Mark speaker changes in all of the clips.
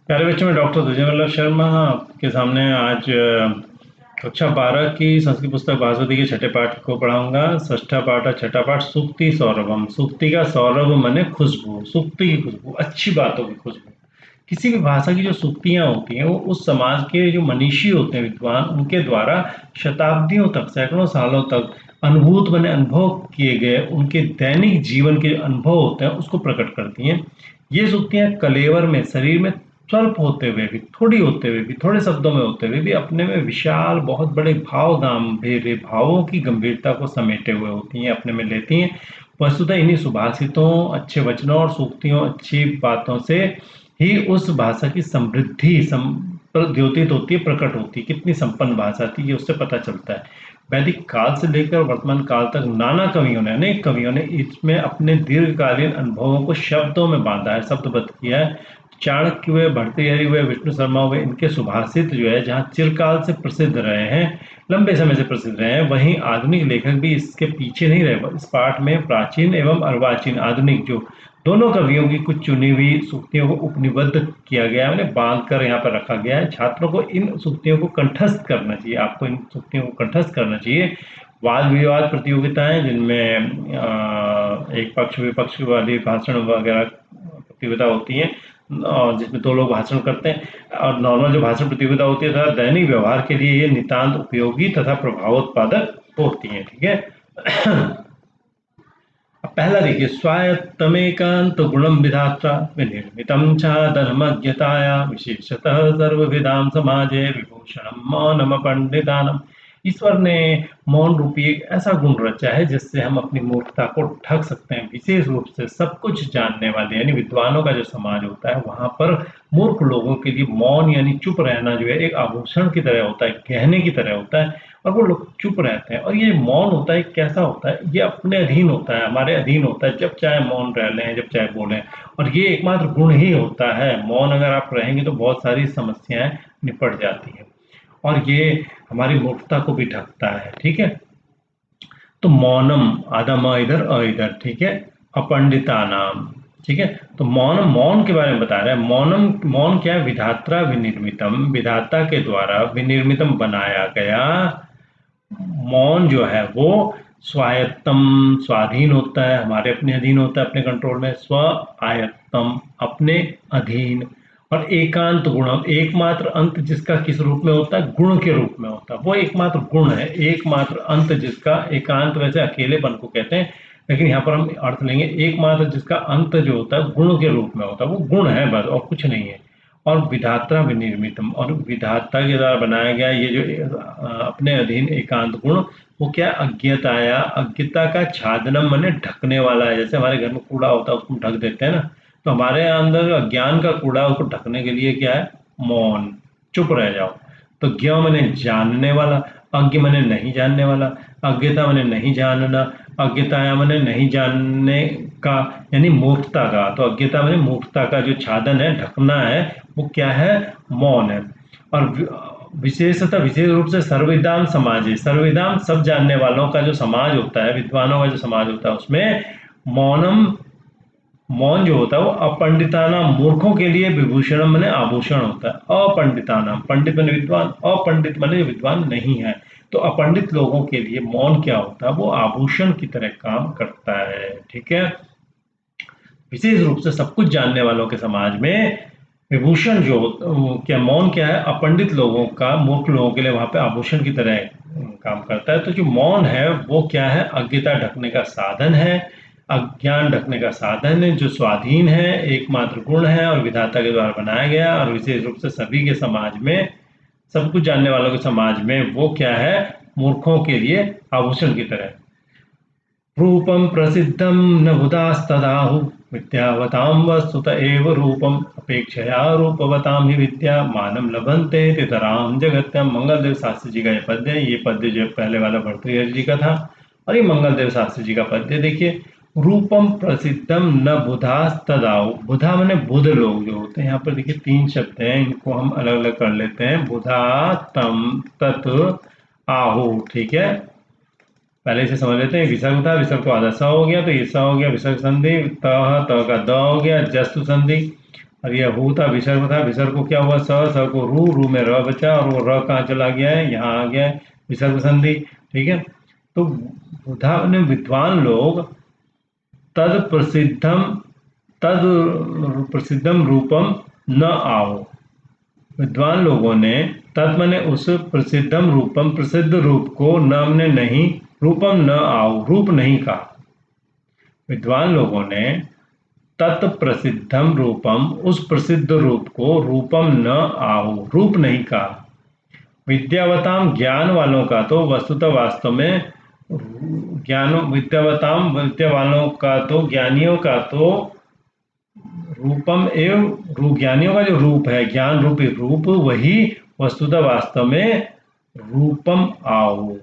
Speaker 1: प्यारे बच्चों में डॉक्टर विजय वल्लभ शर्मा आपके सामने आज कक्षा 12 की संस्कृत पुस्तक भास्वती के छठे पाठ को पढ़ाऊंगा। षष्ठा पाठ और छठा पाठ सूक्ति सौरभम। सूक्ति का सौरभ माने खुशबू, सूक्ति की खुशबू, अच्छी बातों की खुशबू। किसी भी भाषा की जो सूक्तियां होती हैं वो उस समाज के जो मनीषी होते हैं, विद्वान, उनके द्वारा शताब्दियों तक, सैकड़ों सालों तक अनुभूत बने, अनुभव किए गए, उनके दैनिक जीवन के जो अनुभव होते हैं उसको प्रकट करती हैं। ये सूक्तियां कलेवर में, शरीर में स्वल्प होते हुए भी, थोड़ी होते हुए भी, थोड़े शब्दों में होते हुए भी अपने में विशाल, बहुत बड़े भाव गांभीर्य, भावों की गंभीरता को समेटे हुए होती हैं, अपने में लेती हैं। वस्तुतः इन्हीं सुभाषितों, अच्छे वचनों और सूक्तियों, अच्छी बातों से ही उस भाषा की समृद्धि द्योतित होती है, प्रकट होती है। कितनी संपन्न भाषा थी ये उससे पता चलता है। वैदिक काल से लेकर वर्तमान काल तक नाना कवियों ने, अनेक कवियों ने इसमें अपने दीर्घकालीन अनुभवों को शब्दों में बांधा है, शब्दबद्ध किया है। चाणक्य हुए, भर्तृहरि हुए, विष्णु शर्मा हुए, इनके सुभाषित जो है जहाँ चिरकाल से प्रसिद्ध रहे हैं, लंबे समय से प्रसिद्ध रहे हैं, वहीं आधुनिक लेखक भी इसके पीछे नहीं रहे। इस पाठ में प्राचीन एवं अर्वाचीन, आधुनिक, जो दोनों कवियों की कुछ चुनी हुई सूक्तियों को उपनिबद्ध किया गया है, उन्हें बांध कर यहाँ पर रखा गया है। छात्रों को इन सूक्तियों को कंठस्थ करना चाहिए, आपको इन सूक्तियों को कंठस्थ करना चाहिए। वाद विवाद प्रतियोगिताएं जिनमें एक पक्ष विपक्ष वाली भाषण वगैरह प्रतियोगिता होती है, और जिसमें दो लोग भाषण करते हैं, और नॉर्मल जो भाषण प्रतियोगिता होती है तथा दैनिक व्यवहार के लिए ये नितांत उपयोगी तथा प्रभावोत्पादक होती है। ठीक है। अब पहला देखिए, स्वायत्तमेकांत गुणम विधात्रा विनिर्मितं च धर्मज्ञताया विशेषतः सर्वविधां समाजे विभूषणम मौनम पंडितानम। ईश्वर ने मौन रूपी एक ऐसा गुण रचा है जिससे हम अपनी मूर्खता को ढक सकते हैं। विशेष रूप से सब कुछ जानने वाले यानी विद्वानों का जो समाज होता है वहां पर मूर्ख लोगों के लिए मौन यानी चुप रहना जो है एक आभूषण की तरह होता है, गहने की तरह होता है, और वो लोग चुप रहते हैं। और ये मौन होता है, कैसा होता है, ये अपने अधीन होता है, हमारे अधीन होता है, जब चाहे मौन रह लें, जब चाहे बोलें। और ये एकमात्र गुण ही होता है। मौन अगर आप रहेंगे तो बहुत सारी समस्याएं निपट जाती हैं, और ये हमारी मूर्खता को भी ढकता है। ठीक है। तो मौनम, आधा म इधर अ इधर, ठीक है। अपंडिता नाम, ठीक है। तो मौन, मौन के बारे में बता रहा है। मौनम, मौन क्या है? विधात्रा विनिर्मितम, विधाता के द्वारा विनिर्मितम, बनाया गया। मौन जो है वो स्वायत्तम, स्वाधीन होता है, हमारे अपने अधीन होता है, अपने कंट्रोल में। स्व आयत्तम, अपने अधीन। और एकांत गुणम, एकमात्र अंत जिसका किस रूप में होता है? गुण के रूप में होता है। वो एकमात्र गुण है, एकमात्र अंत जिसका, एकांत वैसे अकेलेपन को कहते हैं, लेकिन यहाँ पर हम अर्थ लेंगे एकमात्र जिसका अंत जो होता है गुण के रूप में होता है। वो गुण है बस, और कुछ नहीं है। और विधात्रा विनिर्मितम, और विधाता के द्वारा बनाया गया ये जो अपने अधीन एकांत गुण, वो क्या? अज्ञताया, अज्ञता का छादनम माने ढकने वाला है। जैसे हमारे घर में कूड़ा होता है उसको ढक देते हैं ना, तो हमारे अंदर अज्ञान का कूड़ा, उसको ढकने के लिए क्या है? मौन, चुप रह जाओ। तो ज्ञ माने जानने वाला, अज्ञ माने नहीं जानने वाला, अज्ञता माने नहीं जानना, अज्ञताया माने नहीं जानने का यानी मूर्खता का। तो अज्ञता माने मूर्खता का जो छादन है, ढकना है, वो क्या है? मौन है। और विशेषतः, विशेष रूप से सर्वविद्वान समाज है, सर्वविद्वान सब जानने वालों का जो समाज होता है, विद्वानों का जो समाज होता है, उसमें मौनम, मौन जो होता है वो अपंडिताना, मूर्खों के लिए विभूषण माने आभूषण होता है। अपंडिताना, पंडित माने विद्वान, अपंडित माने विद्वान नहीं है। तो अपंडित लोगों के लिए मौन क्या होता है? वो आभूषण की तरह काम करता है। ठीक है। विशेष रूप से सब कुछ जानने वालों के समाज में विभूषण जो क्या, मौन क्या है? अपंडित लोगों का, मूर्ख लोगों के लिए वहां पे आभूषण की तरह काम करता है। तो जो मौन है वो क्या है? अज्ञता ढकने का साधन है, अज्ञान ढकने का साधन है, जो स्वाधीन है, एकमात्र गुण है, और विधाता के द्वारा बनाया गया, और विशेष रूप से सभी के समाज में, सब कुछ जानने वालों के समाज में वो क्या है? मूर्खों के लिए आभूषण की तरह। रूपम प्रसिद्धम न बुधास्तदाहु, विद्यावतां वस्तुत एव रूपम, अपेक्षया रूपवतां ही विद्या मानम लभन्ते तितराम जगत्यम। मंगलदेव शास्त्री जी का ये पद्य है। ये पद्य जो पहले वाला भर्तृहरि जी का था, और ये मंगलदेव शास्त्री जी का पद्य। देखिए, रूपम प्रसिद्धम न बुधास्तदाहु, बुधा मैंने बुध लोग जो होते हैं। यहाँ पर देखिए तीन शब्द हैं, इनको हम अलग अलग कर लेते हैं। बुधा, तम, तत्, आहु। ठीक है। पहले इसे समझ लेते हैं। विसर्ग था, विसर्ग को आधा स हो गया, तो ये स हो गया विसर्ग संधि। त, त का द हो गया जस्तु संधि। और ये हु था, विसर्ग था, विसर्ग को क्या हुआ, स को रू में र बचा, और वो र कहाँ चला गया है, यहाँ आ गया है, विसर्ग संधि। ठीक है। तो बुधा ने विद्वान लोग तद प्रसिद्धम तद प्रसिद्धम रूपम न आओ। विद्वान लोगों ने तत् मने उस प्रसिद्धम रूपम प्रसिद्ध रूप को, न ने नहीं, रूपम न आओ रूप नहीं कहा। विद्वान लोगों ने तत्प्रसिद्धम रूपम उस प्रसिद्ध रूप को, रूपम न आओ रूप नहीं कहा। विद्यावताम ज्ञान वालों का तो वस्तुतः वास्तव में ज्ञानों, विद्यावताम विद्या वालों का तो, ज्ञानियों का तो रूपम एवं ज्ञानियों का जो रूप है, ज्ञान रूपी रूप, वही वस्तुतः वास्तव में रूपम आओ।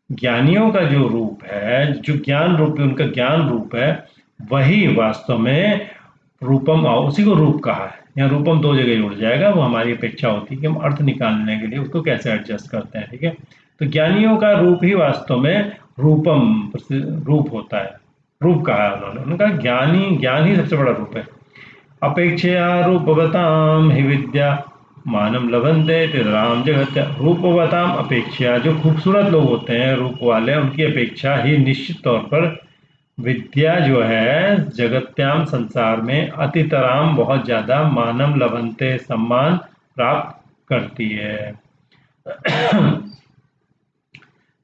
Speaker 1: ज्ञानियों का जो रूप है, जो ज्ञान रूपी उनका ज्ञान रूप है, वही वास्तव में रूपम आओ, उसी को रूप कहा है। यहाँ रूपम दो जगह जुड़ जाएगा, वो हमारी अपेक्षा होती है कि हम अर्थ निकालने के लिए उसको कैसे एडजस्ट करते हैं। ठीक है। तो ज्ञानियों का रूप ही वास्तव में रूपम रूप होता है, रूप कहा है उन्होंने। उनका ज्ञानी, ज्ञान ही सबसे बड़ा रूप है। अपेक्षया रूपवताम हि विद्या मानम लभंते राम जगत। रूपवताम अपेक्षा, जो खूबसूरत लोग होते हैं रूप वाले, उनकी अपेक्षा ही निश्चित तौर पर विद्या जो है जगत्याम संसार में अतितराम बहुत ज्यादा मानम लभंते सम्मान प्राप्त करती है।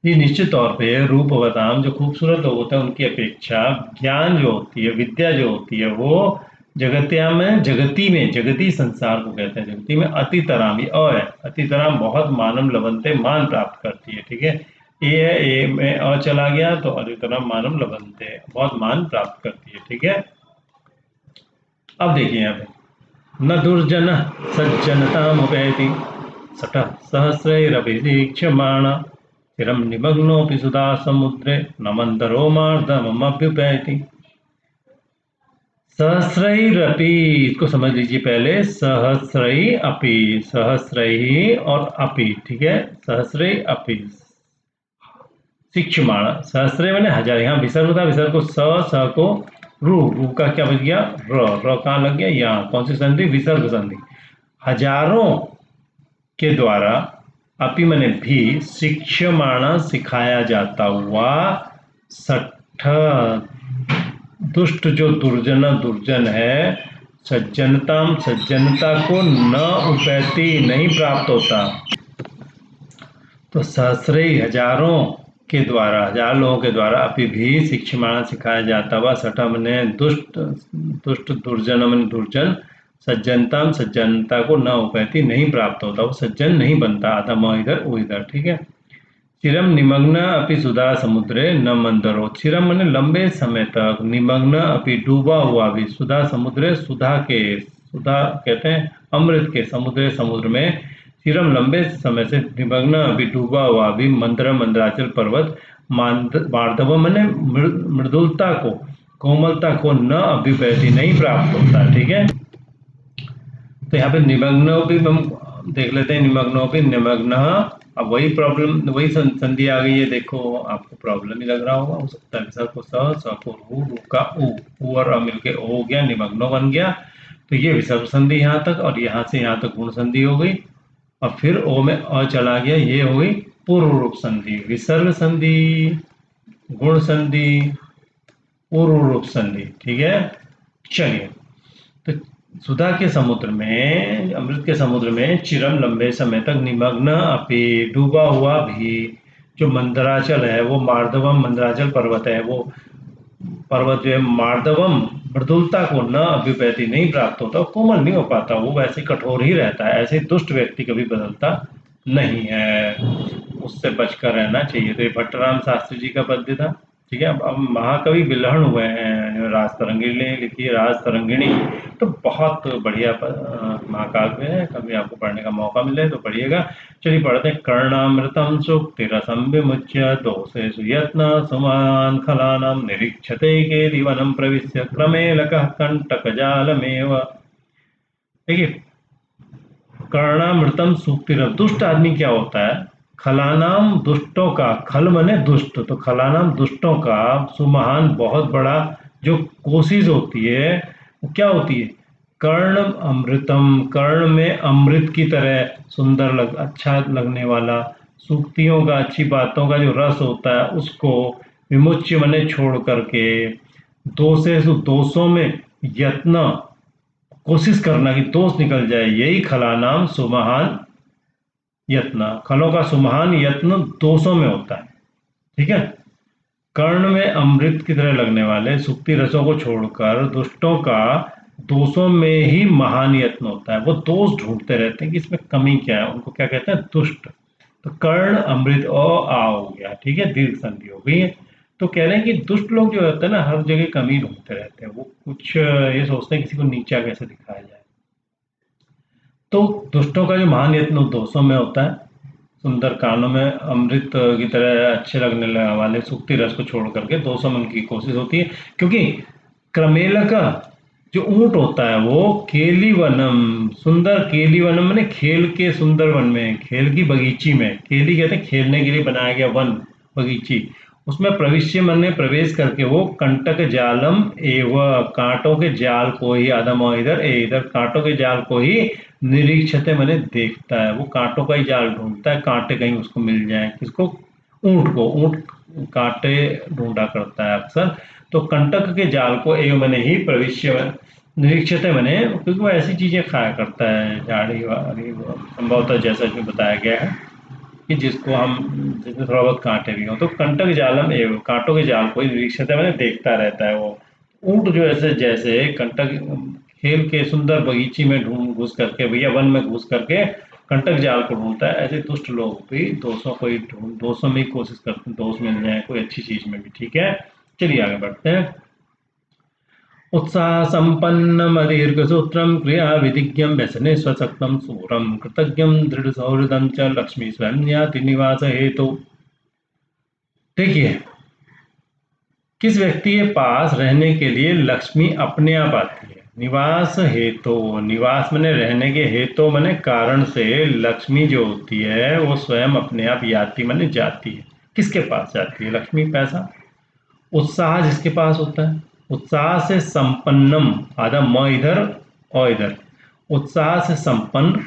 Speaker 1: ये निश्चित तौर पे रूपवताम, जो खूबसूरत लोग होते हैं उनकी अपेक्षा ज्ञान जो होती है, विद्या जो होती है, वो जगत्या में, जगती में, जगती संसार को कहते हैं, जगती में अतितराम, ये अ है, अतितराम बहुत मानम लभंते मान प्राप्त करती है। ठीक है। ए है, ए में अ चला गया तो अतितराम मानम लभंते, बहुत मान प्राप्त करती है। ठीक है। अब देखिए यहाँ पे, न दुर्जन सज्जनतामुपैति सठ सहस्रैरभिषीक्ष्यमाण चिरं निमग्नोऽपि सुधा समुद्रे न मंदरो मार्दमभ्युपैति। सहस्रैरपि, इसको समझ लीजिए पहले, सहस्रै अपि, सहस्रै और अपि। ठीक है। सहस्रै अपि शिक्षमाण, सहस्रे मैंने हजार, यहाँ विसर्ग था, विसर्ग को स को रू का क्या बच गया, र कहाँ लग गया, यहाँ कौन सी संधि, विसर्ग संधि। हजारों के द्वारा, अपि मैंने भी, शिक्षमाणा सिखाया जाता हुआ, सठ दुष्ट जो दुर्जन, दुर्जन है, सज्जनताम सज्जनता को न उपैति नहीं प्राप्त होता। तो सहस्रे हजारों के द्वारा, हजार लोगों के द्वारा, अपि भी शिक्षमाणा सिखाया जाता हुआ, सठ मने दुष्ट, दुष्ट दुर्जन मने दुर्जन, सज्जनता सज्जनता को न उपैति नहीं प्राप्त होता, वो सज्जन नहीं बनता, आधा म इधर वो इधर। ठीक है। चिरम निमग्न अपि सुधा समुद्रे न मंदरो, चिरम मैंने लंबे समय तक, निमग्न अपि डूबा हुआ भी, सुधा समुद्रे, सुधा के, सुधा कहते हैं अमृत के, समुद्र समुद्र में, चिरम लंबे समय से, निमग्न अभी डूबा हुआ भी, मंदर मंदराचल पर्वत, मार्दव मैंने मृदुलता को, कोमलता को, न अभ्युपैति नहीं प्राप्त होता। ठीक है। तो यहाँ पे निमग्नो भी हम देख लेते हैं, निमग्नो भी, निमग्न, अब वही प्रॉब्लम, वही संधि आ गई है, देखो आपको प्रॉब्लम ही लग रहा होगा, हो सकता है सर को स को रू का ऊ और मिलके ओ हो गया, निमग्नो बन गया। तो ये विसर्ग संधि यहाँ तक, और यहाँ से यहाँ तक गुण संधि हो गई, और फिर ओ में अ चला गया, ये हो गई पूर्व रूप संधि। विसर्ग संधि, गुण संधि, पूर्व रूप संधि। ठीक है। चलिए, तो सुधा के समुद्र में, अमृत के समुद्र में, चिरम लंबे समय तक, निमग्न अपि डूबा हुआ भी, जो मंदराचल है, वो मार्दवम मंदराचल पर्वत है, वो पर्वत जो है मार्दवम, मृदुलता को न अभ्युपैति नहीं प्राप्त होता, कोमल नहीं हो पाता, वो वैसे कठोर ही रहता है, ऐसे दुष्ट व्यक्ति कभी बदलता नहीं है, उससे बचकर रहना चाहिए। तो ये भट्टराम शास्त्री जी का पद्य था। ठीक है। अब महाकवि बिल्हण हुए हैं, राज तरंगिणी ने लिखी है, राज तरंगिणी, तो बहुत बढ़िया महाकाव्य है, कभी आपको पढ़ने का मौका मिले तो पढ़िएगा। चलिए पढ़ते हैं। कर्णामृतम सूक्ति रसम विमुच्य दोषे सुयत्न सुमान खलानम निरीक्षते के दिवनम प्रविश्य क्रमेलकः कंटकजालमेव। देखिए, कर्णामृतम सूक्तिरव, दुष्ट आदमी क्या होता है, खलानाम दुष्टों का, खल मने दुष्ट, तो खलानाम दुष्टों का, सुमहान बहुत बड़ा जो कोशिश होती है, वो क्या होती है, कर्ण अमृतम, कर्ण में अमृत की तरह सुंदर अच्छा लगने वाला, सूक्तियों का, अच्छी बातों का जो रस होता है उसको, विमुच्य मने छोड़ करके, दोषेषु दोषों में, यत्न कोशिश करना कि दोष निकल जाए, यही खलानाम सुमहान यत्न, खलों का सुमहान यत्न दोषों में होता है। ठीक है। कर्ण में अमृत की तरह लगने वाले सुक्ति रसों को छोड़कर दुष्टों का दोषों में ही महान यत्न होता है। वो दोष ढूंढते रहते हैं कि इसमें कमी क्या है, उनको क्या कहते हैं, दुष्ट। तो कर्ण अमृत आ हो गया, ठीक है, दीर्घ संधि हो गई है। तो कह रहे हैं कि दुष्ट लोग जो होते हैं ना, हर जगह कमी ढूंढते रहते हैं, वो कुछ ये सोचते हैं किसी को नीचा कैसे दिखाया जाए। तो दुष्टों का जो महान यत्न दोषों में होता है, सुंदर कानों में अमृत की तरह अच्छे लगने वाले सूक्ति रस को छोड़ करके दोषों में उनकी कोशिश होती है। क्योंकि क्रमेल का जो ऊंट होता है वो केली वनम, सुंदर केली वनम मैंने खेल के सुंदर वन में, खेल की बगीची में, केली कहते हैं खेलने के लिए बनाया गया वन, बगीची, उसमें प्रविश्य मन ने प्रवेश करके वो कंटक जालम एवं कांटों के जाल को ही, आदम इधर इधर कांटों के जाल को ही निरीक्षते मैंने देखता है, वो कांटों का ही जाल ढूंढता है, कांटे कहीं उसको मिल जाए, किसको, ऊंट को, ऊंट कांटे ढूंढा करता है अक्सर। तो कंटक के जाल को एवं मैंने ही प्रविश्य निरीक्षते मैंने, क्योंकि वो ऐसी चीजें खाया करता है झाड़ी वाड़ी, संभवतः जैसा कि बताया गया है कि जिसको हम, जिसमें थोड़ा बहुत कांटे भी हों, तो कंटक जालम एवं कांटों के जाल को ही निरीक्षते मैंने देखता रहता है वो ऊंट, जो ऐसे जैसे कंटक खेल के सुंदर बगीची में ढूंढ घुस करके, भैया वन में घुस करके कंटक जाल को ढूंढता है, ऐसे दुष्ट लोग भी दोषों को ही ढूंढ, दोषों में ही कोशिश करते हैं दोष मिल जाए कोई अच्छी चीज में भी। ठीक है, चलिए आगे बढ़ते हैं। उत्साह संपन्नम दीर्घ सूत्रम क्रिया विधिज्ञम व्यसने स्वशक्तम सूरम कृतज्ञम दृढ़ सौहृदम च लक्ष्मी स्वयं याति निवास हेतु। देखिए, किस व्यक्ति के पास रहने के लिए लक्ष्मी अपने आप आती है, निवास हेतु, निवास मने रहने के, हेतु मने कारण से, लक्ष्मी जो होती है वो स्वयं अपने आप याति मने जाती है। किसके पास जाती है लक्ष्मी? पैसा, उत्साह जिसके पास होता है, उत्साह से संपन्नम, आधा म इधर और इधर, उत्साह से संपन्न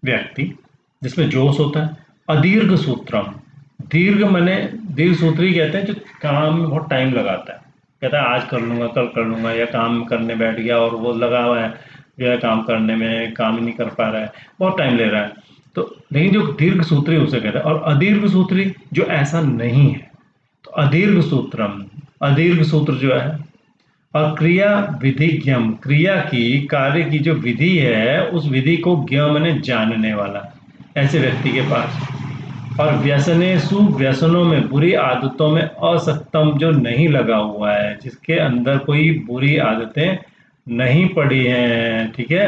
Speaker 1: व्यक्ति जिसमें जोश होता है, अदीर्घ सूत्रम, दीर्घ मने, दीर्घ सूत्री कहते हैं जो काम में बहुत टाइम लगाता है, कहता है आज कर लूंगा कल कर लूंगा, या काम करने बैठ गया और वो लगा हुआ है जो है काम करने में, काम ही नहीं कर पा रहा है, बहुत टाइम ले रहा है। तो लेकिन जो दीर्घ सूत्री उसे कहता है, और अदीर्घ सूत्री जो ऐसा नहीं है, तो अदीर्घ सूत्रम, अदीर्घ सूत्र जो है, और क्रिया विधिज्ञम, क्रिया की, कार्य की जो विधि है उस विधि को ज्ञ मने जानने वाला, ऐसे व्यक्ति के पास, और व्यसनेसु, व्यसनों में, बुरी आदतों में, असक्तम जो नहीं लगा हुआ है, जिसके अंदर कोई बुरी आदतें नहीं पड़ी हैं, ठीक है,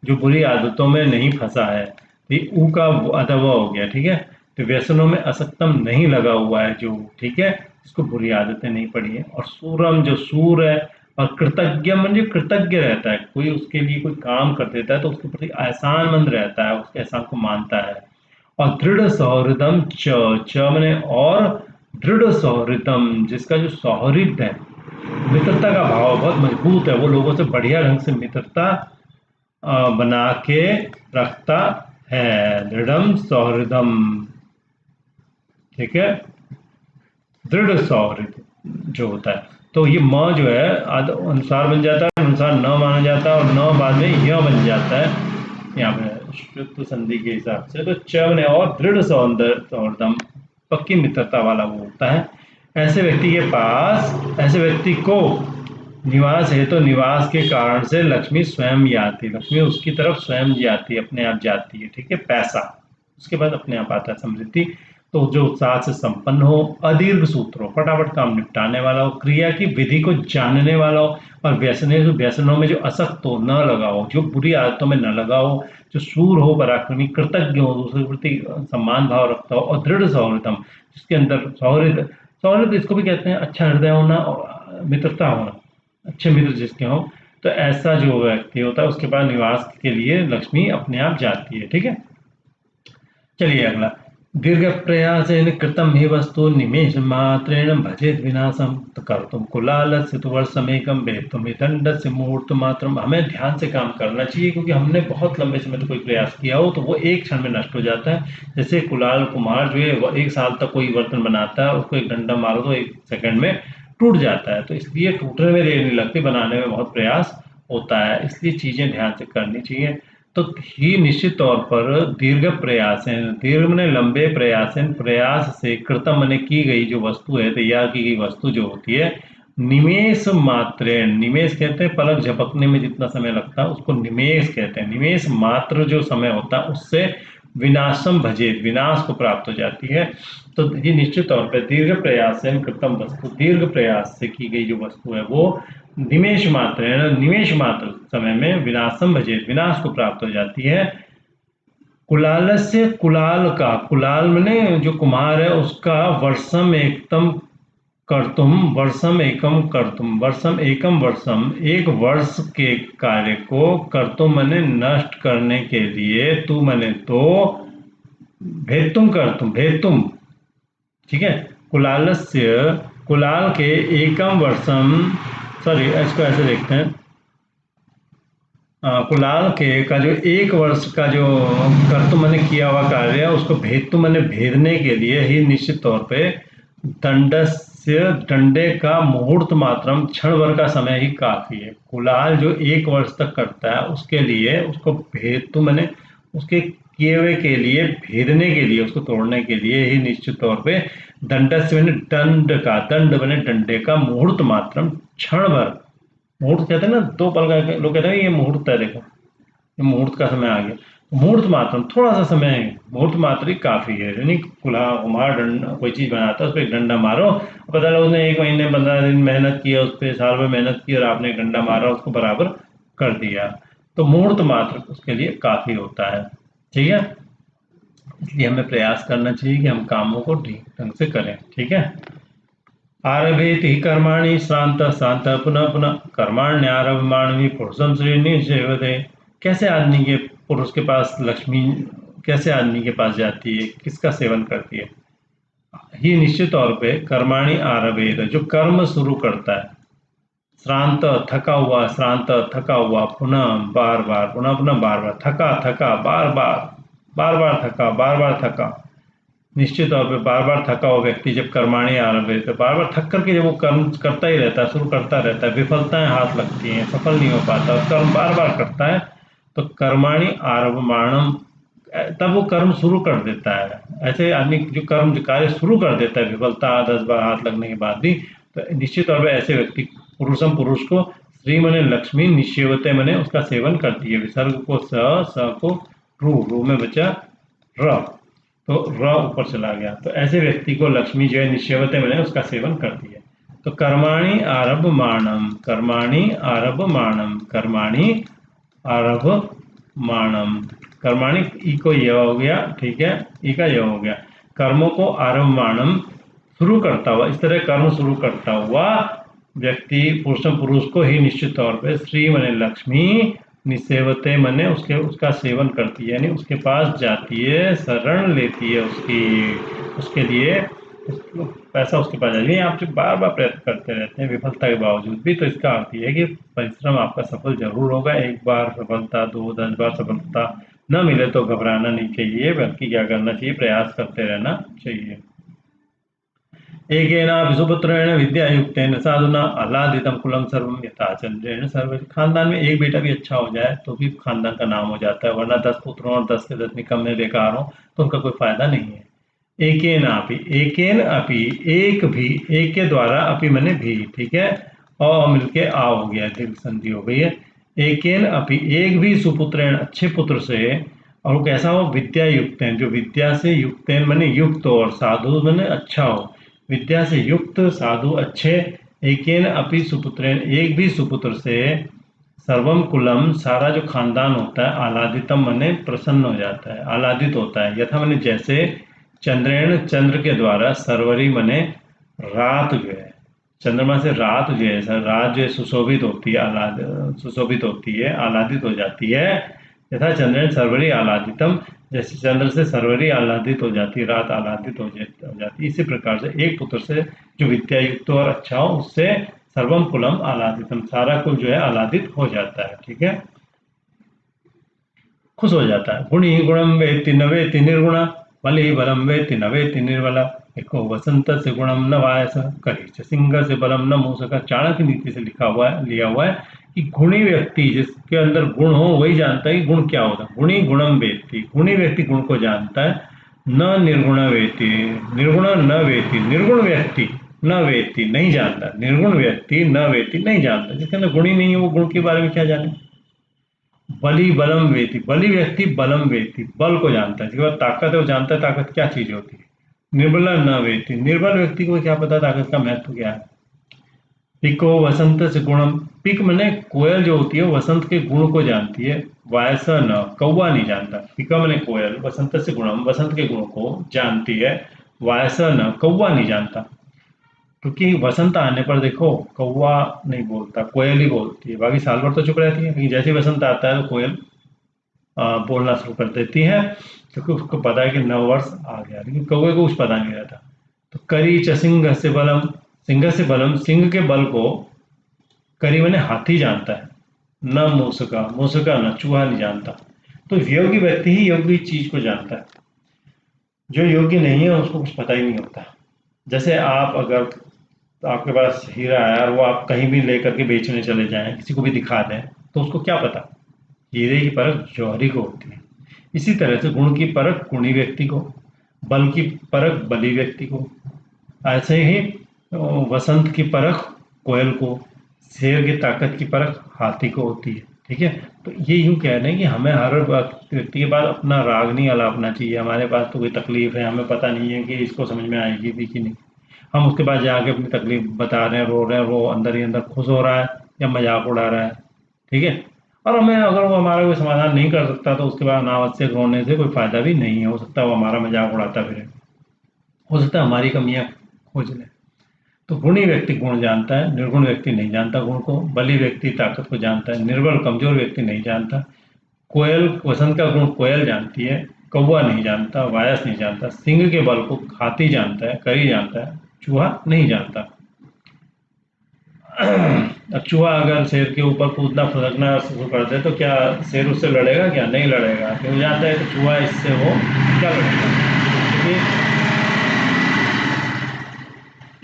Speaker 1: जो बुरी आदतों में नहीं फंसा है, ठीक, ऊ का अथवा हो गया, ठीक है। तो व्यसनों में असक्तम नहीं लगा हुआ है जो, ठीक है, इसको बुरी आदतें नहीं पड़ी है, और सूरम जो सूर है, और कृतज्ञ म्हणजे कृतज्ञ रहता है, कोई उसके लिए कोई काम कर देता है तो उसके प्रति एहसानमंद रहता है, उसके एहसान को मानता है। और दृढ़ सौहृदम च, च मने और, दृढ़ सौहृदम जिसका जो सौहृद है, मित्रता का भाव बहुत मजबूत है, वो लोगों से बढ़िया ढंग से मित्रता बना के रखता है, दृढ़म सौहृदम, ठीक है, दृढ़ सौहृद जो होता है। तो ये म जो है अनुसार बन जाता है, अनुसार न माना जाता है, और न बाद में यह बन जाता है यहाँ पे शुद्ध संधि के हिसाब से। तो च ने और दृढ़ सौहृदम, पक्की मित्रता वाला वो होता है। ऐसे व्यक्ति के पास, ऐसे व्यक्ति को निवास है, तो निवास के कारण से लक्ष्मी स्वयं ही आती है, लक्ष्मी उसकी तरफ स्वयं जाती है, अपने आप जाती है, ठीक है। पैसा उसके बाद अपने आप आता है, समृद्धि। तो जो उत्साह से संपन्न हो, अदीर्घ सूत्र हो, फटाफट काम निपटाने वाला हो, क्रिया की विधि को जानने वाला हो, और व्यसनों में जो असक्त हो, न लगा हो, जो बुरी आदतों में न लगा हो, जो शूर हो, पराक्रमी, कृतज्ञ हो, दूसरे के प्रति सम्मान भाव रखता हो, और दृढ़ सौहृदम जिसके अंदर सौहृद, सौहृद इसको भी कहते हैं अच्छा हृदय होना और मित्रता होना, अच्छे मित्र जिसके हों। तो ऐसा जो व्यक्ति होता है उसके पास निवास के लिए लक्ष्मी अपने आप जाती है, ठीक है। चलिए अगला, दीर्घ प्रयासेन कृतं हि वस्तु निमेष मात्रेण भजेत विनाशम तो कर्तुम कुलालस्य तो वर्षमेकम वेत्तुम दंडस्य मुहूर्त मात्रम। हमें ध्यान से काम करना चाहिए क्योंकि हमने बहुत लंबे समय तक कोई प्रयास किया हो तो वो एक क्षण में नष्ट हो जाता है। जैसे कुलाल कुम्हार जो है वो एक साल तक कोई बर्तन बनाता है, उसको एक डंडा मारो तो एक सेकंड में टूट जाता है। तो इसलिए टूटने में देर नहीं लगती, बनाने में बहुत प्रयास होता है, इसलिए चीजें ध्यान से करनी चाहिए। तो ही निश्चित तौर पर दीर्घ प्रयासेन, दीर्घ मने लंबे प्रयासेन, प्रयास से कृतम मने की गई जो वस्तु है, तैयार की गई वस्तु जो होती है, निमेष मात्रेण, निमेष कहते हैं पलक झपकने में जितना समय लगता है उसको निमेष कहते हैं। निमेष मात्र जो समय होता है उससे विनाशम भजेत, विनाश को प्राप्त हो जाती है। तो ये निश्चित तौर पर दीर्घ प्रयास से कृतम वस्तु, दीर्घ प्रयास से की गई जो वस्तु है वो निमेष मात्र है, निमेष मात्र समय में विनाशम भजेत, विनाश को प्राप्त हो जाती है। कुलाल से, कुलाल का, कुलाल मैंने जो कुम्हार है उसका वर्षम एकतम कर्तुम, वर्षम एकम कर्तुम, वर्षम एकम वर्षम, एक वर्ष के कार्य को कर्तुम मैंने नष्ट करने के लिए, तू मैंने तो भेतुम कर्तुम, भेतुम, ठीक है। कुलालस्य, कुलाल के एकम वर्षम, सॉरी इसको ऐसे देखते हैं, कुलाल के का जो एक वर्ष का जो कर्तुम मैंने किया हुआ कार्य है उसको भेतु मैंने भेदने के लिए ही निश्चित तौर पे दंडस्य, डंडे का मुहूर्त मात्रम, क्षण भर का समय ही काफी है। कुलाल जो एक वर्ष तक करता है उसके लिए उसको भेतु मैंने उसके किए हुए के लिए, भेदने के लिए, उसको तोड़ने के लिए ही निश्चित तौर पे दंडस्य मैंने दंड का, दंड मैंने डंडे का, मुहूर्त मात्रम क्षण भर, मुहूर्त कहते हैं ना, दो पल का, लोग कहते हैं ये मुहूर्त है, देखो ये मुहूर्त का समय आ गया। मुहूर्त मात्र थोड़ा सा समय है, मुहूर्त मात्र ही काफी है। यानी कुल्हा कुम्हार डंडा कोई चीज बनाता है उस पर एक डंडा मारो, पता लगा उसने 1 महीने 15 दिन मेहनत की है, उस पर साल भर मेहनत की और आपने एक डंडा मारा उसको बराबर कर दिया। तो मुहूर्त मात्र उसके लिए काफी होता है, ठीक है। इसलिए हमें प्रयास करना चाहिए कि हम कामों को ठीक ढंग से करें, ठीक है। आरभेति कर्माणि श्रांत श्रांत पुनः पुनः कर्माण्यारभमाणि पुरुषम श्रेणी सेवते। कैसे आदमी के, पुरुष के पास लक्ष्मी कैसे आदमी के पास जाती है, किसका सेवन करती है? ही निश्चित तौर पे कर्माणि आरभेत, जो कर्म शुरू करता है, श्रांत थका हुआ, श्रांत थका हुआ, पुनः बार बार, पुनः पुनः बार बार, थका थका, बार बार, बार बार थका, बार बार थका, निश्चित तौर पे बार बार थका हुआ व्यक्ति जब कर्माणी आरंभ है तो बार बार थक करके जब वो कर्म करता ही रहता है, शुरू करता रहता है, विफलताएं हाथ लगती हैं, सफल नहीं हो पाता और कर्म बार बार करता है, तो कर्माणी आरभमाणम, तब वो कर्म शुरू कर देता है। ऐसे आदमी जो कर्म, जो कार्य शुरू कर देता है विफलता 10 बार हाथ लगने के बाद भी, तो निश्चित तौर पर ऐसे व्यक्ति, पुरुषम पुरुष को, श्री मने लक्ष्मी, निश्चयवते मने उसका सेवन करती है। विसर्ग को स को रू में बचा र, तो र ऊपर चला गया, तो ऐसे व्यक्ति को लक्ष्मी जो है निश्चयवते मैंने उसका सेवन करती है। तो कर्माणि आरभ माणम, कर्माणि आरभ माणम, कर्माणि आरभ माणम, कर्माणि ई को यह हो गया, ठीक है, ई का यह हो गया, कर्मों को आरभ माणम, शुरू करता हुआ, इस तरह कर्म शुरू करता हुआ व्यक्ति पुरुषम पुरुष को ही निश्चित तौर पे श्री मने लक्ष्मी, निसेवते मने उसके, उसका सेवन करती है, यानी उसके पास जाती है, शरण लेती है उसकी, उसके लिए पैसा उसके पास जाती है। आप जो बार बार प्रयत्न करते रहते हैं विफलता के बावजूद भी, तो इसका अर्थ यह है कि परिश्रम आपका सफल जरूर होगा। एक बार सफलता, 2 10 बार सफलता न मिले तो घबराना नहीं चाहिए, बल्कि क्या करना चाहिए, प्रयास करते रहना चाहिए। एकेनापि सुपुत्रेण विद्यायुक्तेन साधुना आह्लादितं कुलं सर्वं यथा चंद्रेण सर्व। खानदान में एक बेटा भी अच्छा हो जाए तो भी खानदान का नाम हो जाता है, वरना 10 पुत्र और 10 के 10 निकम्मे बेकार हो तो उनका कोई फायदा नहीं है। एकेनापि, एकेन अपि, एक भी, एक के द्वारा, अपि मैंने भी, ठीक है, और मिलके आ हो गया, दीर्घ संधि हो गई है। एकेन अपि, एक भी सुपुत्रेण अच्छे पुत्र से, और वो कैसा हो, विद्या युक्त है, जो विद्या से युक्त है मैंने युक्त हो, और साधु मैंने अच्छा हो, विद्या से युक्त साधु अच्छे। एकेन अपि सुपुत्रेण, एक भी सुपुत्र से, सर्वम कुलम, सारा जो खानदान होता है, आह्लादितम मने प्रसन्न हो जाता है, आह्लादित होता है। यथा मने जैसे, चंद्रेण चंद्र के द्वारा, सरवरी मने रात जो है, चंद्रमा से रात जो है, रात जो है सुशोभित होती है, सुशोभित होती है, आह्लादित हो जाती है। यथा चंद्रेण सरवरी आह्लादितम, जैसे चंद्र से सरवरी आह्लादित हो जाती, रात आह्लादित हो जाती, इसी प्रकार से एक पुत्र से जो विद्या युक्त हो और अच्छा हो, उससे सर्वम कुलम आह्लादितम, सारा कुल जो है आह्लादित हो जाता है। ठीक है, खुश हो जाता है। गुणी गुणम वेत्ति न वेत्ति निर्गुणा, बलि बलम वेत्ति न वेत्ति निर्बला, एको वसंत से गुणम न वायस, कही सिंह से बलम न मूसका। चाणक्य नीति से लिया हुआ है कि गुणी व्यक्ति जिसके अंदर गुण हो वही जानता है कि गुण क्या होता है। गुणी गुणम वेत्ति, गुणी व्यक्ति गुण को जानता है। न निर्गुण वेत्ति, निर्गुण न वेत्ति, निर्गुण व्यक्ति न वेत्ति, नहीं जानता। निर्गुण व्यक्ति न वेत्ति, नहीं जानता। जिसके अंदर गुण ही नहीं है वो गुण के बारे में क्या जाने। बली बलम वेती, बली व्यक्ति बलम वेती, बल को जानता है। जिसके पास ताकत है वो जानता है ताकत क्या चीज होती है। निर्बल न वेती, निर्बल व्यक्ति को क्या पता ताकत का महत्व क्या है। पिको वसंत से गुणम, पिक मैंने कोयल जो होती है वसंत के गुण को जानती है। वायसा न, कौवा नहीं जानता। पिका मैंने कोयल, वसंत से गुणम, वसंत के गुणों को जानती है। वायसा न, कौवा नहीं जानता। क्योंकि वसंत आने पर देखो कौवा नहीं बोलता, कोयल ही बोलती है। बाकी साल भर तो चुप रहती है, लेकिन जैसे ही वसंत आता है तो कोयल बोलना शुरू कर देती है, क्योंकि उसको पता है कि नव वर्ष आ गया। लेकिन कौवे को कुछ पता नहीं रहता। तो करी च सिंह से बलम, सिंह से बलम, सिंह के बल को करी मैंने हाथी जानता है। न मूसका, मूसका न चूहा नहीं जानता। तो योगी व्यक्ति ही योगी चीज को जानता है। जो योग्य नहीं है उसको कुछ पता ही नहीं होता। जैसे आप अगर, तो आपके पास हीरा है और वो आप कहीं भी लेकर के बेचने चले जाएं, किसी को भी दिखा दें, तो उसको क्या पता हीरे की परख जौहरी को होती है। इसी तरह से गुण की परख गुणी व्यक्ति को, बल की परख बली व्यक्ति को, ऐसे ही वसंत की परख कोयल को, शेर की ताकत की परख हाथी को होती है। ठीक है, तो ये यूं कह रहे हैं कि हमें हर व्यक्ति के बाद अपना राग नहीं अलापना चाहिए। हमारे पास तो कोई तकलीफ है, हमें पता नहीं है कि इसको समझ में आएगी भी कि नहीं, हम उसके बाद जाके अपनी तकलीफ बता रहे हैं, रो रहे हैं, वो अंदर ही अंदर खुश हो रहा है या मजाक उड़ा रहा है। ठीक है, और हमें अगर वो हमारा कोई समाधान नहीं कर सकता तो उसके बाद अनावश्यक रोने से कोई फायदा भी नहीं है। हो सकता है वो हमारा मजाक उड़ाता फिरे, हो सकता है हमारी कमियां खोज ले। तो गुणी व्यक्ति गुण जानता है, निर्गुण व्यक्ति नहीं जानता गुण को। बली व्यक्ति ताकत को जानता है, निर्बल कमजोर व्यक्ति नहीं जानता। कोयल, वसंत का गुण कोयल जानती है, कौवा नहीं जानता, वायस नहीं जानता। सिंह के बल को हाथी जानता है, करी जानता है, चूहा नहीं जानता। अब चूहा अगर शेर के ऊपर कूदना फुदकना शुरू कर दे तो क्या शेर उससे लड़ेगा? क्या नहीं लड़ेगा, क्यों जानता है कि चूहा इससे वो क्या लड़ेगा। क्योंकि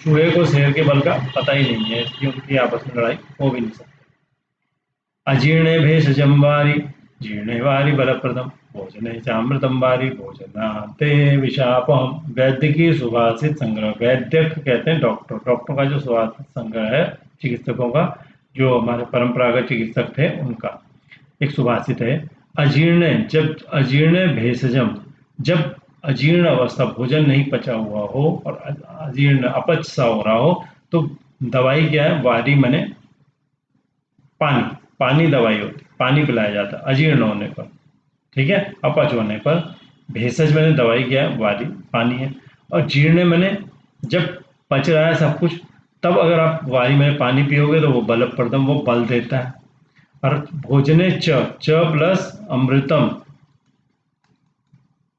Speaker 1: चूहे को शेर के बल का पता ही नहीं है, इसलिए उनकी आपस में लड़ाई हो भी नहीं सकती। अजीर्णे भेषजं वारि, जीर्णे वारि बलप्रदम, भोजने चामृतम वारि, भोजनाते विषापहम। वैद्य की सुभाषित संग्रह, वैद्य कहते हैं डॉक्टर, डॉक्टर का जो सुभाषित संग्रह है चिकित्सकों का, जो हमारे परंपरागत चिकित्सक थे उनका एक सुभाषित है। अजीर्ण, जब अजीर्ण भेषजम, जब अजीर्ण अवस्था, भोजन नहीं पचा हुआ हो और अजीर्ण अपच सा हो रहा हो, तो दवाई क्या है? वारी मने पानी, पानी दवाई होती है, पानी पिलाया जाता है अजीर्ण होने पर। ठीक है, अपच होने पर। भेषज मैंने दवाई क्या है? वारी, पानी है। और जीर्ण मैंने जब पच रहा है सब कुछ, तब अगर आप वारी में पानी पियोगे तो वो बलप्रदम, वो बल देता है। और भोजने च, च प्लस अमृतम,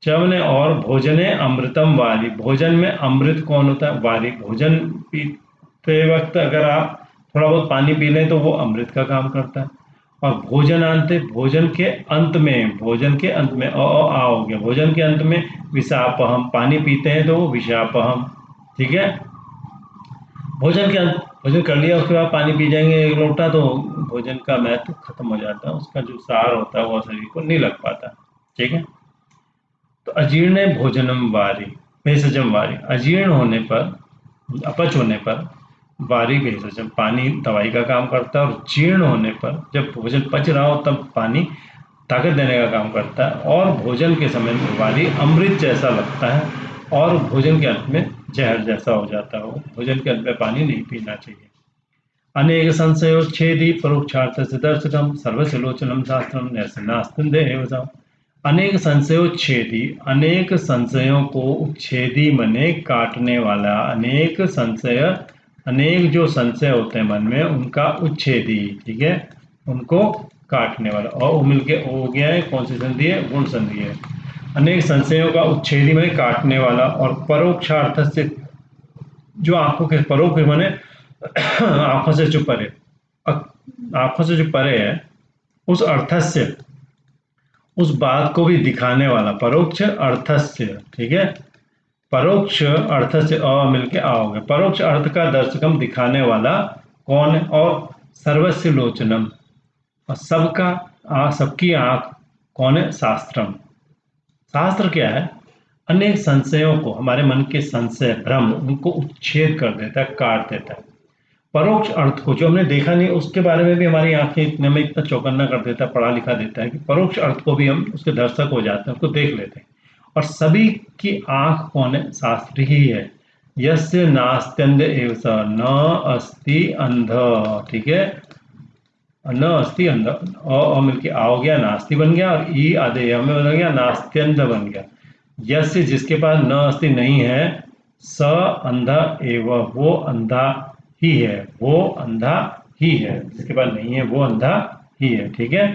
Speaker 1: च मैंने और, भोजने अमृतम वारी, भोजन में अमृत कौन होता है? वारी। भोजन पीते वक्त अगर आप थोड़ा बहुत पानी पी लें तो वो अमृत का काम करता है। और भोजनांत, भोजन के अंत में, भोजन के अंत में आ हो गया, भोजन के अंत में विषापहम, पानी पीते हैं तो वो विषापहम। ठीक है, भोजन के अंत, भोजन कर लिया उसके बाद पानी पी जाएंगे एक लोटा तो भोजन का महत्व खत्म हो जाता है, उसका जो सार होता है वो शरीर को नहीं लग पाता। ठीक है, तो अजीर्ण भोजनम वारी, भेषजम वारी, अजीर्ण होने पर, अपच होने पर वारी भेषजम, पानी दवाई का काम करता है। और जीर्ण होने पर, जब भोजन पच रहा हो तब पानी ताकत देने का काम करता है। और भोजन के समय में वारी अमृत जैसा लगता है, और भोजन के अंत में जहर जैसा हो जाता है। भोजन के अंत में पानी नहीं पीना चाहिए। अनेक संशयोच्छेदी परोक्षार्थ से दर्शकम, सर्वसलोचनम शास्त्रम नास्तिंदेव। अनेक संशयोच्छेदी, अनेक संशयों को उच्छेदी मने काटने वाला, अनेक संशय, अनेक जो संशय होते हैं मन में उनका उच्छेदी। ठीक है, उनको काटने वाला। और मिलके हो गया है, कौन सी संधि है? गुण संधि है। अनेक संशयों का उच्छेदी में काटने वाला, और परोक्षार्थ से जो आंखों के परोक्ष माने आंखों से जो परे, आंखों से जो परे है, उस अर्थस्य, उस बात को भी दिखाने वाला, परोक्ष अर्थस्य, ठीक है। परोक्ष अर्थ से अ मिलके आ हो गया। परोक्ष अर्थ का दर्शकम दिखाने वाला कौन है? और सर्वस्य लोचनम, और सबका सबकी आंख कौन है? शास्त्रम। शास्त्र क्या है? अनेक संशयों को, हमारे मन के संशय भ्रम, उनको उच्छेद कर देता है, काट देता है। परोक्ष अर्थ को, जो हमने देखा नहीं उसके बारे में भी हमारी आंखें इतने में इतना चौकन्ना कर देता है, पढ़ा लिखा देता है कि परोक्ष अर्थ को भी हम उसके दर्शक हो जाते हैं, उसको देख लेते हैं। और सभी की आंख कौन है? शास्त्र ही है। यस्य नास्त्यंध एव स न अस्ति अंध, ठीक है। न अस्ति अंध, मिलके आ हो गया, नास्ति बन गया, और ई आधेय में बन गया, नास्त्यंध बन गया। यस्य जिसके पास न अस्ति नहीं है, स अंधा एव वो अंधा ही है, वो अंधा ही है, जिसके पास नहीं है वो अंधा ही है, ठीक है।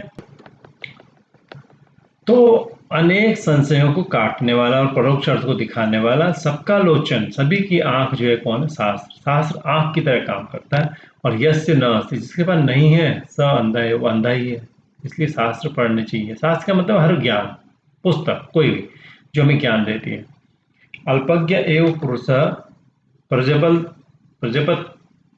Speaker 1: तो अनेक संशयों को काटने वाला और परोक्ष अर्थ को दिखाने वाला, सबका लोचन, सभी की आंख जो है कौन है? शास्त्र। शास्त्र आंख की तरह काम करता है। और यस्य न अस्ति, जिसके पास नहीं है, स अंधा है, वो अंधा ही है। इसलिए शास्त्र पढ़ने चाहिए। शास्त्र का मतलब हर ज्ञान, पुस्तक कोई भी जो हमें ज्ञान देती है। अल्पज्ञ एव पुरुष प्रजबल प्रजपत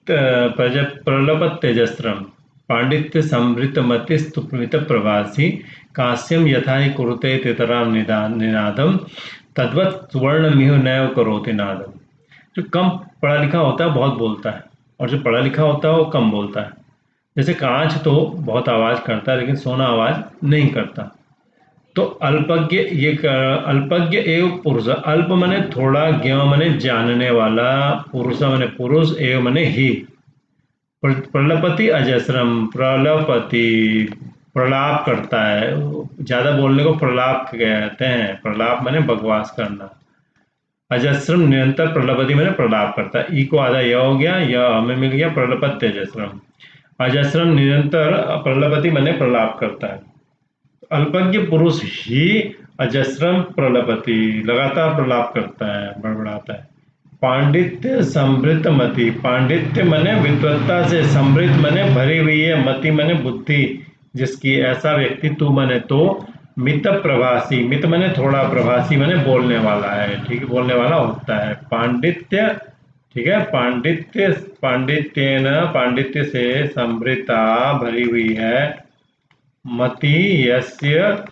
Speaker 1: प्रलपत तेजस्रम, पांडित्य संवृत मतिस्तुमित प्रवासी, कास्यम यथा ही कुरुते तेतराम निनादम, तद्वत सुवर्णमिह नैव करोति नादम। जो कम पढ़ा लिखा होता है बहुत बोलता है, और जो पढ़ा लिखा होता है वो कम बोलता है। जैसे कांच तो बहुत आवाज करता है, लेकिन सोना आवाज नहीं करता। तो अल्पज्ञ, अल्पज्ञ एव पुरुष, अल्प मने थोड़ा, ज्ञ मने जानने वाला, पुरुष मने पुरुष, एव मने ही। प्रलपति अजस्रम, प्रलपति प्रलाप करता है, ज्यादा बोलने को प्रलाप कहते हैं। प्रलाप माने बकवास करना। अजस्रम निरंतर, प्रलपति माने प्रलाप करता है। ई को आधा य हो गया, य हमें मिल गया, प्रलपत्य अजस्रम। अजस्रम निरंतर, प्रलपति माने प्रलाप करता है। अल्पज्ञ पुरुष ही अजस्रम प्रलपति, लगातार प्रलाप करता है, बड़बड़ाता है। पांडित्य समृद्ध मति, पांडित्य मने विद्वत्ता से, समृद्ध मने भरी हुई है, मति मने बुद्धि जिसकी, ऐसा व्यक्ति तू मने तो, मित प्रभासी, मित मने थोड़ा, प्रभासी मने बोलने वाला है, ठीक है, बोलने वाला होता है। पांडित्य, ठीक है, पांडित्य, पांडित्येन, पांडित्य से समृद्धा, भरी हुई है, मति यस्य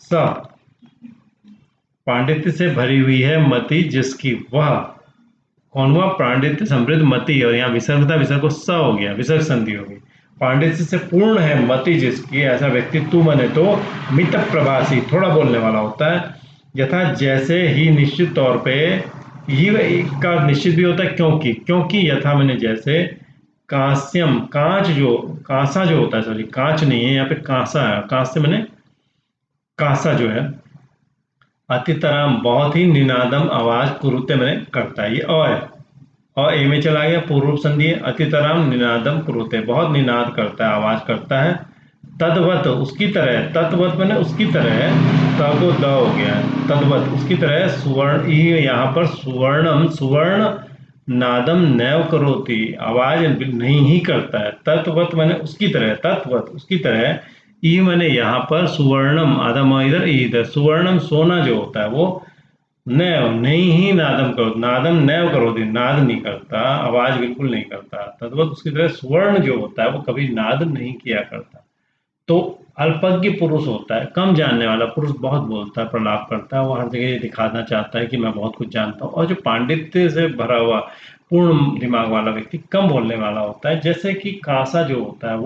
Speaker 1: स, पांडित्य से भरी हुई है मति जिसकी, वह कौन हुआ? पांडित्य समृद्ध मति, और यहाँ विसर्ग था, विसर्ग को स हो गया, विसर्ग संधि हो गई। पांडित्य से पूर्ण है मति जिसकी, ऐसा व्यक्ति तू मने तो, मित प्रभासी, थोड़ा बोलने वाला होता है। यथा जैसे ही, निश्चित तौर पे, ही का निश्चित भी होता है, क्योंकि, क्योंकि यथा मैंने जैसे, कांस्यम, कांच जो, कांसा जो होता है, सॉरी कांच नहीं है यहाँ पे, कांसा है, कांस्य मैंने कांसा जो है, अतितराम बहुत ही, निनादम आवाज, कुरुते मैंने करता है, ये अ है, और ए में चला गया, पूर्व संधि है। अतितराम निनादम कुरुते, बहुत निनाद करता है, आवाज करता है। तद्वत, उसकी तरह, तद्वत मैंने उसकी तरह है, त को द हो गया है, तद्वत उसकी तरह, सुवर्ण, यहाँ पर सुवर्णम, सुवर्ण नादम नैव करोति, आवाज नहीं ही करता है। तत्वत मैंने उसकी तरह, तत्वत उसकी तरह, ई मैंने यहाँ पर सुवर्णम, आधा म इधर, ई इधर, सुवर्णम सोना जो होता है वो, नैव नहीं ही, नादम करो, नादम नैव करो, नाद नहीं करता, आवाज बिल्कुल नहीं करता। तद्वत उसकी तरह सुवर्ण जो होता है वो कभी नाद नहीं किया करता। तो अल्पज्ञ पुरुष होता है, कम जानने वाला पुरुष बहुत बोलता है, प्रलाप करता है, वो हर जगह ये दिखाना चाहता है कि मैं बहुत कुछ जानता हूँ। और जो पांडित्य से भरा हुआ पूर्ण दिमाग वाला व्यक्ति कम बोलने वाला होता है। जैसे कि कांसा जो होता है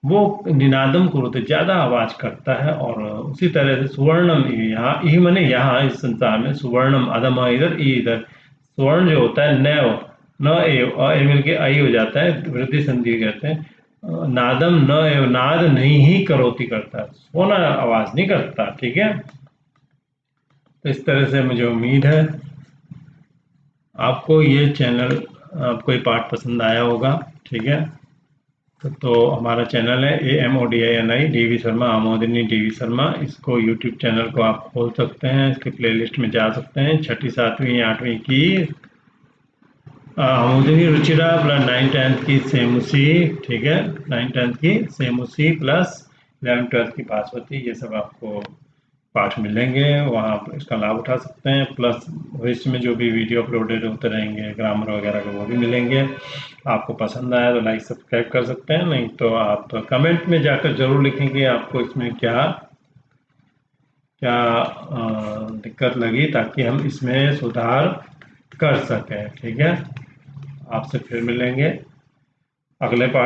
Speaker 1: वो निनादम कुरुते, ज्यादा आवाज करता है। और उसी तरह से सुवर्णम, यहाँ ही मैंने, यहाँ इस संसार में सुवर्णम, अधम इधर, ई इधर, स्वर्ण जो होता है नैव, न एव, ए मिल के आई हो जाता है, वृद्धि संधि कहते हैं। नादम न एव, नाद नहीं ही करोति करता, सोना आवाज नहीं करता, ठीक है। तो इस तरह से मुझे उम्मीद है आपको ये चैनल, आपको ये पाठ पसंद आया होगा, ठीक है। तो हमारा चैनल है AMODINI DV Sharma, आमोदिनी DV Sharma. इसको यूट्यूब चैनल को आप खोल सकते हैं, इसके प्लेलिस्ट में जा सकते हैं। छठी, सातवीं, आठवीं की आमोदिनी रुचिरा प्लस 9th-10th की सेम उसी, ठीक है, 9th-10th की सेम उसी प्लस 11th-12th की भास्वती, ये सब आपको पाठ मिलेंगे, वहाँ आप इसका लाभ उठा सकते हैं। प्लस भविष्य में जो भी वीडियो अपलोडेड होते रहेंगे ग्रामर वगैरह के, वो भी मिलेंगे। आपको पसंद आया तो लाइक सब्सक्राइब कर सकते हैं, नहीं तो आप कमेंट में जाकर ज़रूर लिखेंगे आपको इसमें क्या क्या दिक्कत लगी, ताकि हम इसमें सुधार कर सकें। ठीक है, आपसे फिर मिलेंगे अगले पाठ